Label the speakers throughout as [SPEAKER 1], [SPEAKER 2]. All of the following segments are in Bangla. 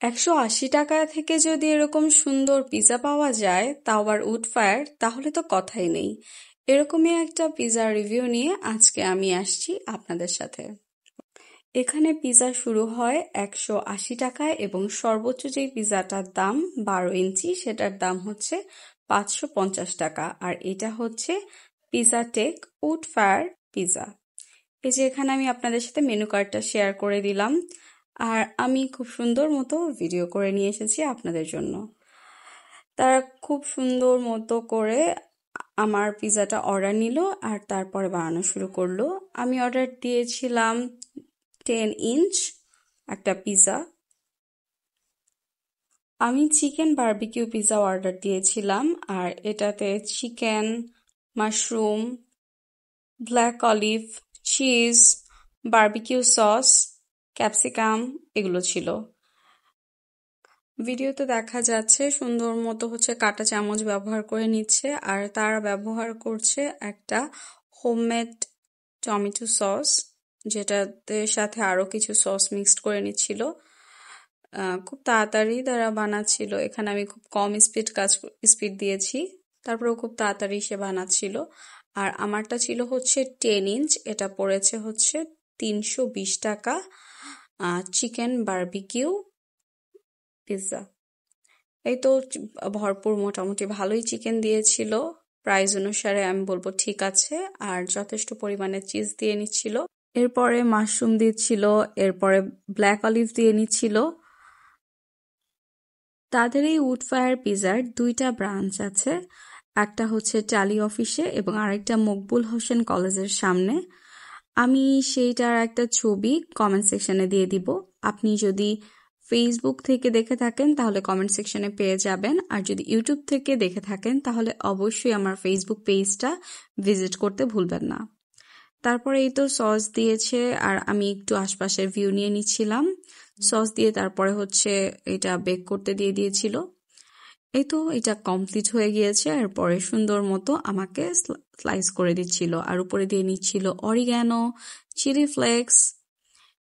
[SPEAKER 1] 180 টাকা থেকে যদি এরকম সুন্দর পিৎজা পাওয়া যায় তাও আবার উড ফায়ার, তাহলে তো কথাই নেই। এরকমই একটা পিৎজা রিভিউ নিয়ে আজকে আমি আসছি আপনাদের সাথে। এখানে পিৎজা শুরু হয় 180 টাকায় এবং সর্বোচ্চ যেই পিৎজাটার দাম 12 ইঞ্চি সেটার দাম হচ্ছে 550 টাকা। আর এটা হচ্ছে pizza take wood fire pizza. এই যে এখানে আমি আপনাদের সাথে মেনু কার্ডটা শেয়ার করে দিলাম, আর আমি খুব সুন্দর মতো ভিডিও করে নিয়ে এসেছি আপনাদের জন্য। তারা খুব সুন্দর মতো করে আমার পিৎজাটা অর্ডার নিল আর তারপরে বানানো শুরু করলো। আমি অর্ডার দিয়েছিলাম 10 ইঞ্চ একটা পিৎজা। আমি চিকেন বারবিকিউ পিৎজা অর্ডার দিয়েছিলাম, আর এটাতে chicken, mushroom, black olive, cheese, barbecue sauce, capsicum এগুলো ছিল। ভিডিওতে দেখা যাচ্ছে সুন্দর মতো হচ্ছে কাঁটা চামচ ব্যবহার করে নিচ্ছে, আর তারা ব্যবহার করছে একটা হোমমেড টমেটো সস, যেটাতে সাথে আরো কিছু সস মিক্সড করে নিচ্ছিল। খুব তাড়াতাড়ি তারা বানাচ্ছিল। এখানে আমি খুব কম স্পিড দিয়েছি, তারপরেও খুব তাড়াতাড়ি সে বানাচ্ছিল। আর আমারটা ছিল হচ্ছে 10 ইঞ্চ, এটা পড়েছে হচ্ছে 320 টাকা। Chicken barbecue pizza. এই তো ভরপুর মোটামুটি ভালোই চিকেন দিয়েছিল। প্রাইস অনুসারে আমি বলবো ঠিক আছে, আর যথেষ্ট পরিমাণে চিজ দিয়ে নিচ্ছিল। এরপরে মাশরুম দিচ্ছিল, এরপরে ব্ল্যাক অলিভ দিয়ে নিচ্ছিল। তাদের এই উড ফায়ার পিৎজার 2টা ব্রাঞ্চ আছে, একটা হচ্ছে টালি অফিসে এবং আরেকটা মকবুল হোসেন কলেজের সামনে। আমি সেইটার একটা ছবি কমেন্ট সেকশনে দিয়ে দিব। আপনি যদি ফেসবুক থেকে দেখে থাকেন তাহলে কমেন্ট সেকশনে পেয়ে যাবেন, আর যদি ইউটিউব থেকে দেখে থাকেন তাহলে অবশ্যই আমার ফেসবুক পেজটা ভিজিট করতে ভুলবেন না। তারপরে এই তো সস দিয়েছে, আর আমি একটু আশপাশের ভিউ নিয়ে নিচ্ছিলাম। সস দিয়ে তারপরে হচ্ছে এটা বেক করতে দিয়ে দিয়েছিল। এই তো এটা কমপ্লিট হয়ে গিয়েছে। এরপরে সুন্দর মতো আমাকে স্লাইস করে দিচ্ছিল, আর উপরে দিয়ে নিচ্ছিল অরিগ্যানো, চিলি ফ্লেক্স।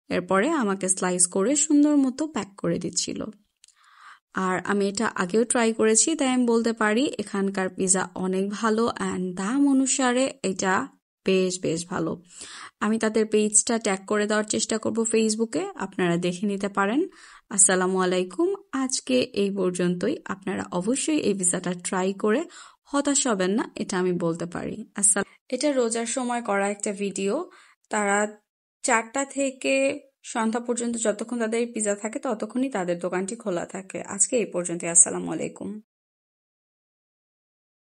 [SPEAKER 1] এরপরে আমাকে স্লাইস করে সুন্দর মতো প্যাক করে দিচ্ছিল। আর আমি এটা আগেও ট্রাই করেছি, তাই আমি বলতে পারি এখানকার পিৎজা অনেক ভালো, অ্যান্ড দাম অনুসারে এটা বেশ বেশ ভালো। আমি তাদের পেজটা ট্যাগ করে দেওয়ার চেষ্টা করব ফেসবুকে, আপনারা দেখে নিতে পারেন। আসসালামু আলাইকুম। আজকে এই পর্যন্তই। আপনারা অবশ্যই এই পিৎজাটা ট্রাই করে হতাশ হবেন না, এটা আমি বলতে পারি। এটা রোজার সময় করা একটা ভিডিও। তারা 4টা থেকে সন্ধ্যা পর্যন্ত যতক্ষণ তাদের পিৎজা থাকে ততক্ষণই তাদের দোকানটি খোলা থাকে। আজকে এই পর্যন্তই। আসসালামু আলাইকুম।